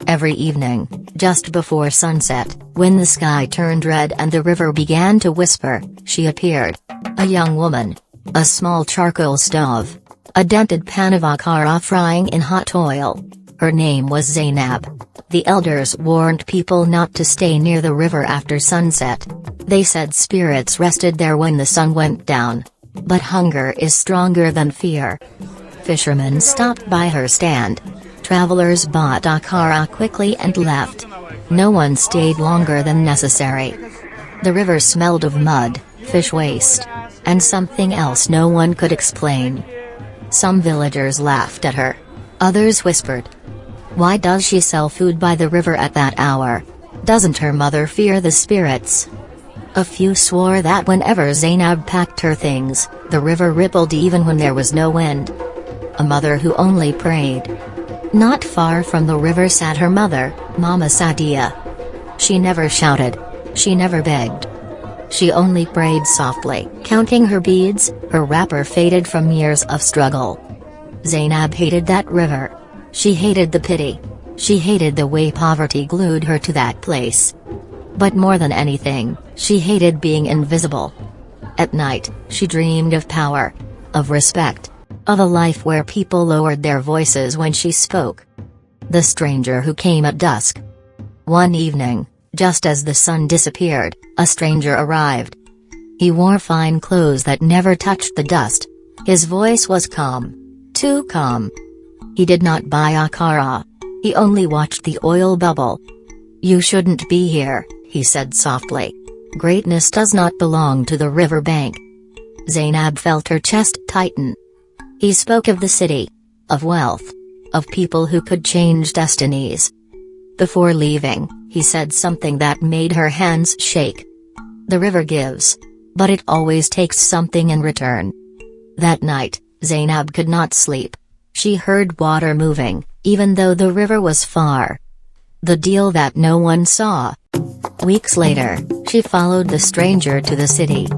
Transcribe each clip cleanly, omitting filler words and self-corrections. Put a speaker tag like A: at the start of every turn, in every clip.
A: Every evening, just before sunset, when the sky turned red and the river began to whisper, she appeared. A young woman. A small charcoal stove. A dented pan of akara frying in hot oil. Her name was Zainab. The elders warned people not to stay near the river after sunset. They said spirits rested there when the sun went down. But hunger is stronger than fear. Fishermen stopped by her stand. Travelers bought akara quickly and left. No one stayed longer than necessary. The river smelled of mud, fish waste, and something else no one could explain. Some villagers laughed at her. Others whispered, "Why does she sell food by the river at that hour? Doesn't her mother fear the spirits?" A few swore that whenever Zainab packed her things, the river rippled even when there was no wind. A mother who only prayed. Not far from the river sat her mother, Mama Sadia. She never shouted. She never begged. She only prayed softly, counting her beads. Her wrapper faded from years of struggle. Zainab hated that river. She hated the pity. She hated the way poverty glued her to that place. But more than anything, she hated being invisible. At night, she dreamed of power. Of respect. Of a life where people lowered their voices when she spoke. The stranger who came at dusk. One evening, just as the sun disappeared, a stranger arrived. He wore fine clothes that never touched the dust. His voice was calm. Too calm. He did not buy akara. He only watched the oil bubble. "You shouldn't be here," he said softly. "Greatness does not belong to the river bank." Zainab felt her chest tighten. He spoke of the city. Of wealth. Of people who could change destinies. Before leaving, he said something that made her hands shake. The river gives. But it always takes something in return. That night, Zainab could not sleep. She heard water moving, even though the river was far. The deal that no one saw. Weeks later, she followed the stranger to the city.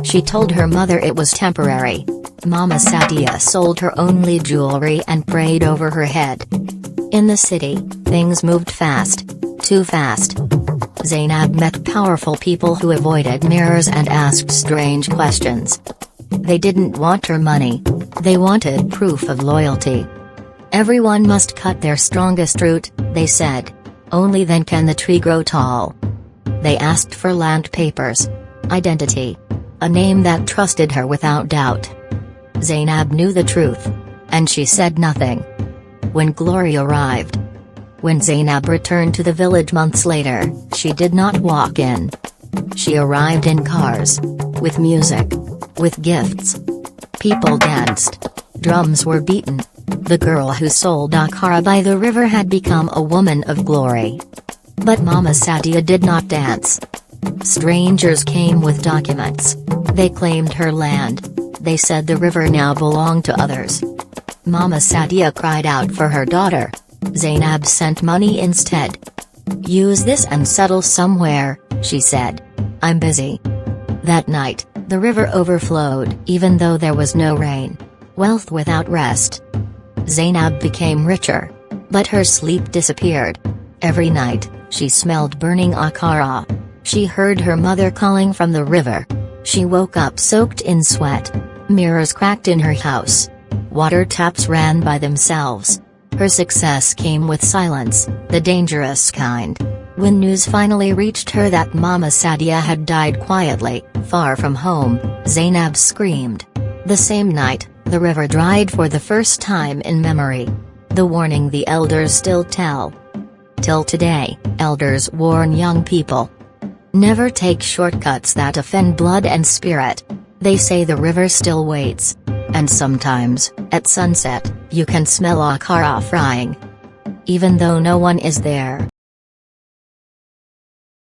A: She told her mother it was temporary. Mama Sadia sold her only jewelry and prayed over her head. In the city, things moved fast. Too fast. Zainab met powerful people who avoided mirrors and asked strange questions. They didn't want her money. They wanted proof of loyalty. Everyone must cut their strongest root, they said. Only then can the tree grow tall. They asked for land papers. Identity. A name that trusted her without doubt. Zainab knew the truth. And she said nothing. When glory arrived. When Zainab returned to the village months later, she did not walk in. She arrived in cars. With music. With gifts. People danced. Drums were beaten. The girl who sold akara by the river had become a woman of glory. But Mama Sadia did not dance. Strangers came with documents. They claimed her land. They said the river now belonged to others. Mama Sadia cried out for her daughter. Zainab sent money instead. "Use this and settle somewhere," she said. "I'm busy." That night, the river overflowed even though there was no rain. Wealth without rest. Zainab became richer. But her sleep disappeared. Every night, she smelled burning akara. She heard her mother calling from the river. She woke up soaked in sweat. Mirrors cracked in her house. Water taps ran by themselves. Her success came with silence, the dangerous kind. When news finally reached her that Mama Sadia had died quietly, far from home, Zainab screamed. The same night, the river dried for the first time in memory. The warning the elders still tell. Till today, elders warn young people. Never take shortcuts that offend blood and spirit. They say the river still waits. And sometimes, at sunset, you can smell akara frying. Even though no one is there.